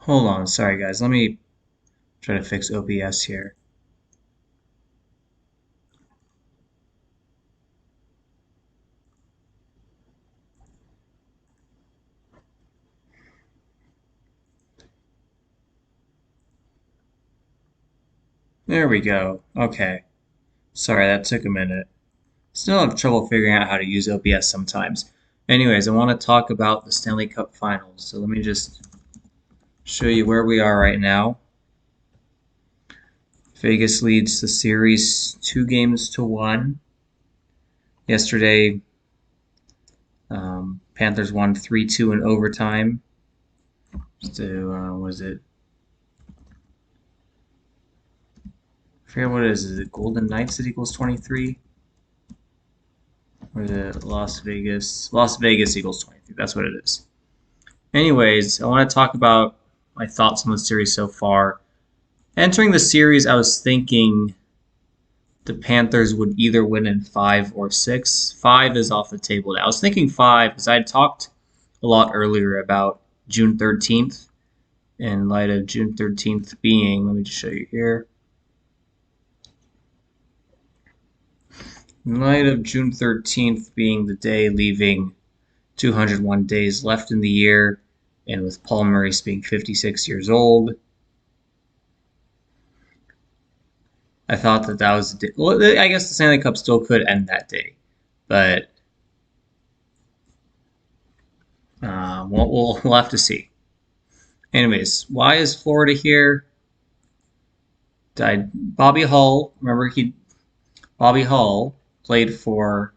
Hold on, sorry guys. Let me try to fix OBS here. There we go. Okay. Sorry, that took a minute. Still have trouble figuring out how to use OBS sometimes. Anyways, I want to talk about the Stanley Cup Finals. So let me just show you where we are right now. Vegas leads the series 2-1. Yesterday, Panthers won 3-2 in overtime. So, was it? I forget what it is. Is it Golden Knights that equals 23? Or is it Las Vegas? Las Vegas equals 23. That's what it is. Anyways, I want to talk about my thoughts on the series so far. Entering the series, I was thinking the Panthers would either win in 5 or 6. 5 is off the table now. I was thinking 5 because I had talked a lot earlier about June 13th. In light of June 13th being, let me just show you here. In light of June 13th being the day leaving 201 days left in the year, and with Paul Maurice being 56 years old, I thought that that was a day. Well, I guess the Stanley Cup still could end that day, but we'll have to see. Anyways, why is Florida here? Bobby Hull. Remember, Bobby Hull played for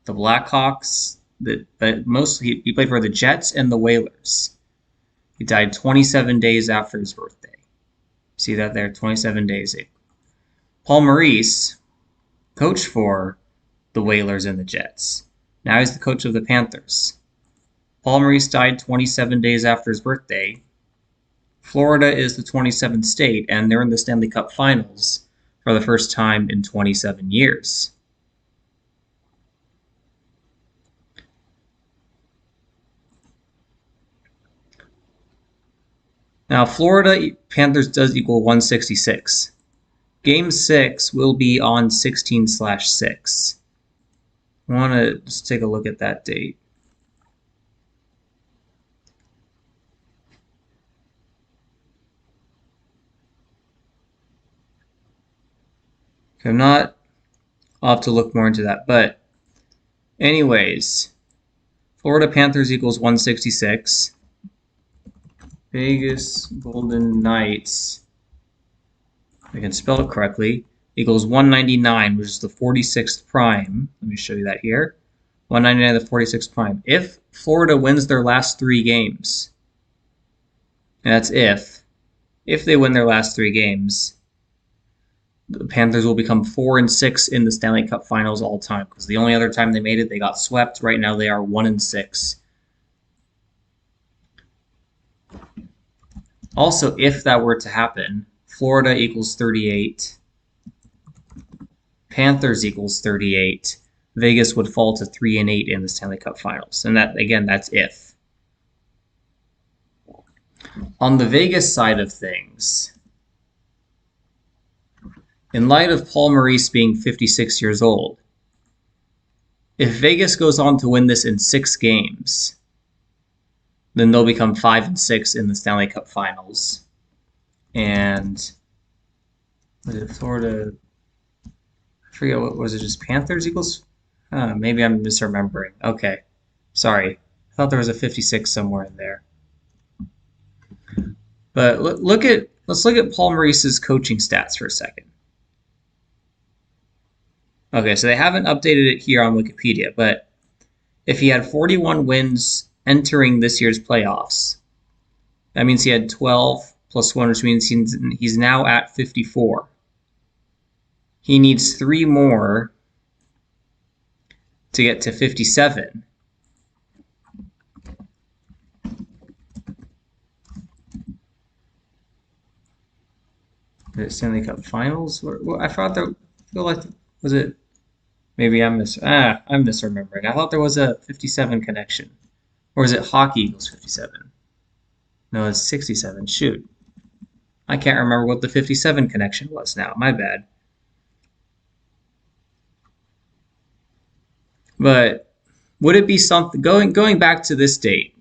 the Blackhawks, but mostly he played for the Jets and the Whalers. He died 27 days after his birthday. See that there, 27 days. Paul Maurice coached for the Whalers and the Jets. Now he's the coach of the Panthers. Paul Maurice died 27 days after his birthday. Florida is the 27th state, and they're in the Stanley Cup Finals for the first time in 27 years. Now, Florida Panthers does equal 166. Game 6 will be on 16/6. I want to just take a look at that date. I'll have to look more into that. But anyways, Florida Panthers equals 166. Vegas Golden Knights, I can spell it correctly, equals 199, which is the 46th prime. Let me show you that here. 199, the 46th prime. If Florida wins their last 3 games, and that's if they win their last 3 games, the Panthers will become 4-6 in the Stanley Cup Finals all time. Because the only other time they made it, they got swept. Right now, they are 1-6. Also, if that were to happen, Florida equals 38, Panthers equals 38, Vegas would fall to 3-8 in the Stanley Cup Finals. And that, again, that's if. On the Vegas side of things, in light of Paul Maurice being 56 years old, if Vegas goes on to win this in 6 games, then they'll become 5-6 in the Stanley Cup Finals. And was it Florida? I forget, what was it, just Panthers equals? Maybe I'm misremembering. Okay, sorry. I thought there was a 56 somewhere in there. But let's look at Paul Maurice's coaching stats for a second. Okay, so they haven't updated it here on Wikipedia, but if he had 41 wins entering this year's playoffs, that means he had 12 plus 1, which means he's now at 54. He needs 3 more to get to 57. The Stanley Cup Finals? I thought there, was it? Maybe I'm misremembering. I thought there was a 57 connection. Or is it hockey equals 57? No, it's 67. Shoot. I can't remember what the 57 connection was now. My bad. But would it be something going back to this date,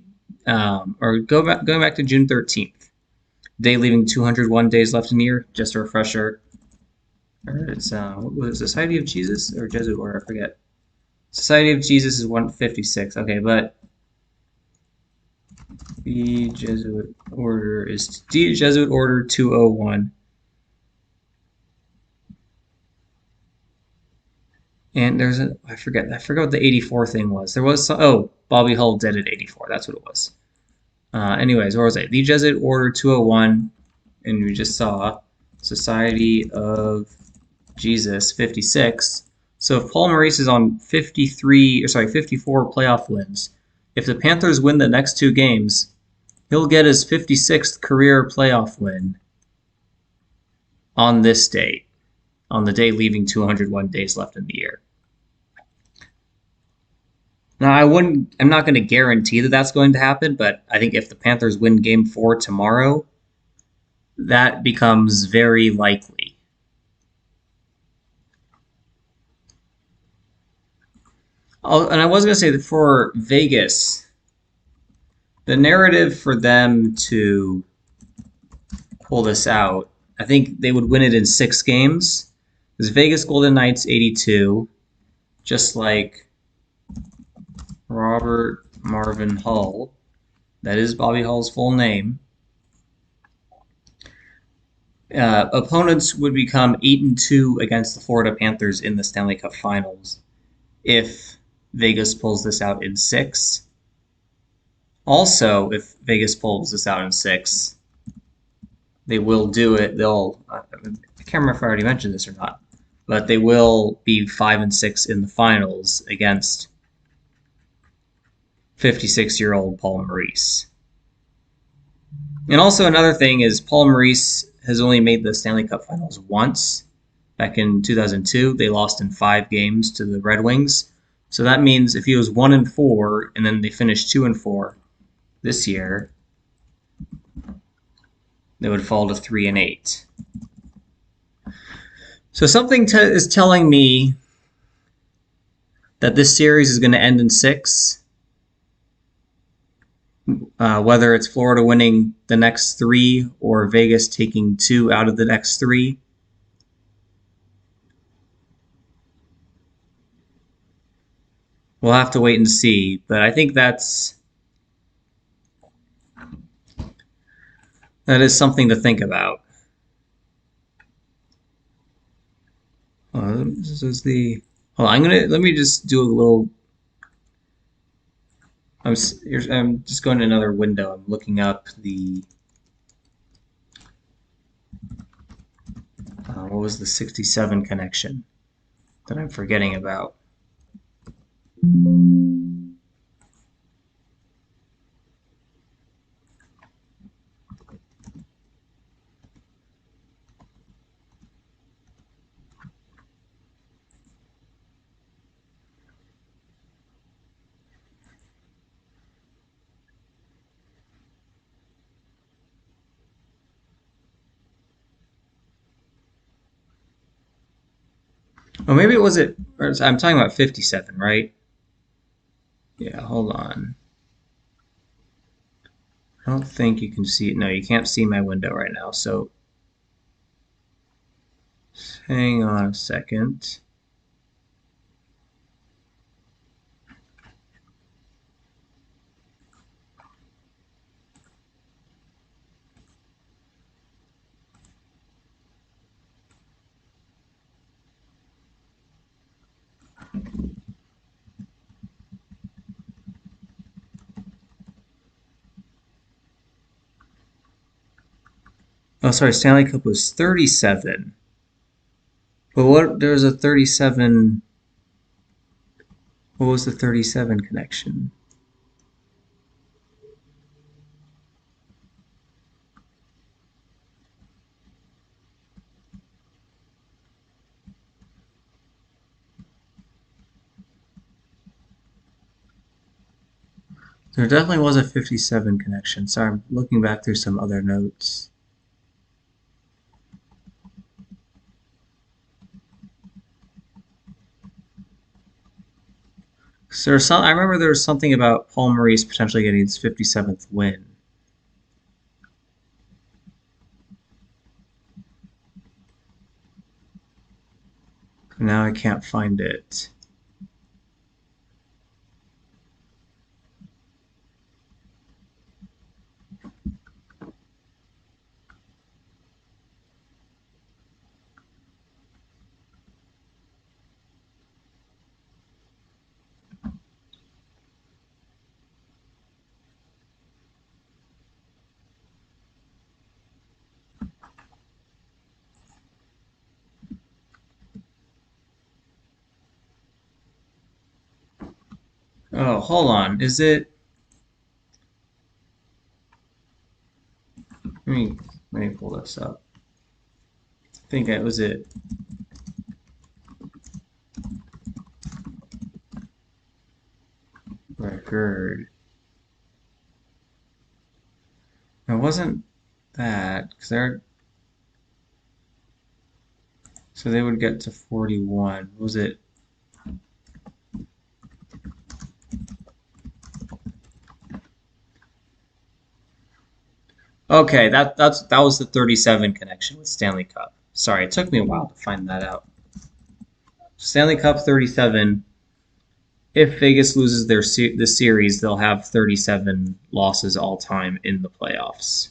or going back to June 13th, day leaving 201 days left in the year? Just a refresher. It's what was it, Society of Jesus or Jesuit order? I forget. Society of Jesus is 156. Okay, but the Jesuit order is Jesuit order 201. And there's a I forget what the 84 thing was. There was Bobby Hull dead at 84. That's what it was. Anyways, what was it? The Jesuit order 201, and we just saw Society of Jesus 56. So if Paul Maurice is on 54 playoff wins, if the Panthers win the next two games, he'll get his 56th career playoff win on this date, on the day leaving 201 days left in the year. Now, I'm not going to guarantee that that's going to happen, but I think if the Panthers win game 4 tomorrow, that becomes very likely. And I was going to say that for Vegas, the narrative for them to pull this out, I think they would win it in 6 games. Because Vegas Golden Knights 82, just like Robert Marvin Hull, that is Bobby Hull's full name. Opponents would become 8-2 against the Florida Panthers in the Stanley Cup Finals if Vegas pulls this out in 6. Also, if Vegas pulls this out in 6, they will do it. I can't remember if I already mentioned this or not, but they will be 5-6 in the finals against 56-year-old Paul Maurice. And also another thing is Paul Maurice has only made the Stanley Cup Finals once. Back in 2002, they lost in 5 games to the Red Wings. So that means if he was 1-4 and then they finished 2-4 this year, they would fall to 3-8. So something is telling me that this series is going to end in 6. Whether it's Florida winning the next 3 or Vegas taking 2 out of the next 3. We'll have to wait and see, but I think that is something to think about. This is the. Hold on, let me just do a little. I'm just going to another window. I'm looking up the. What was the 67 connection that I'm forgetting about? Oh, maybe it was it. I'm talking about 57, right? Yeah, hold on. I don't think you can see it. No, you can't see my window right now. So hang on a second. Oh, sorry, Stanley Cup was 37. But there's a 37. What was the 37 connection? There definitely was a 57 connection. Sorry, I'm looking back through some other notes. So there's some, I remember there was something about Paul Maurice potentially getting his 57th win. Now I can't find it. Oh, hold on. Is it? Let me let me pull this up. I think it was it. Record. It wasn't that because they're so they would get to 41. Was it? Okay, that was the 37 connection with Stanley Cup. Sorry, it took me a while to find that out. Stanley Cup 37. If Vegas loses the series, they'll have 37 losses all time in the playoffs.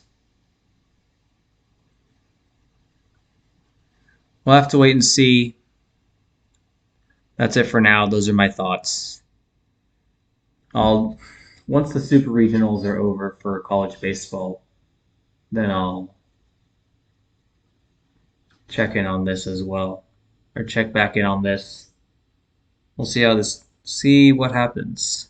We'll have to wait and see. That's it for now. Those are my thoughts. I'll once the super regionals are over for college baseball, then I'll check in on this as well, or check back in on this. We'll see what happens.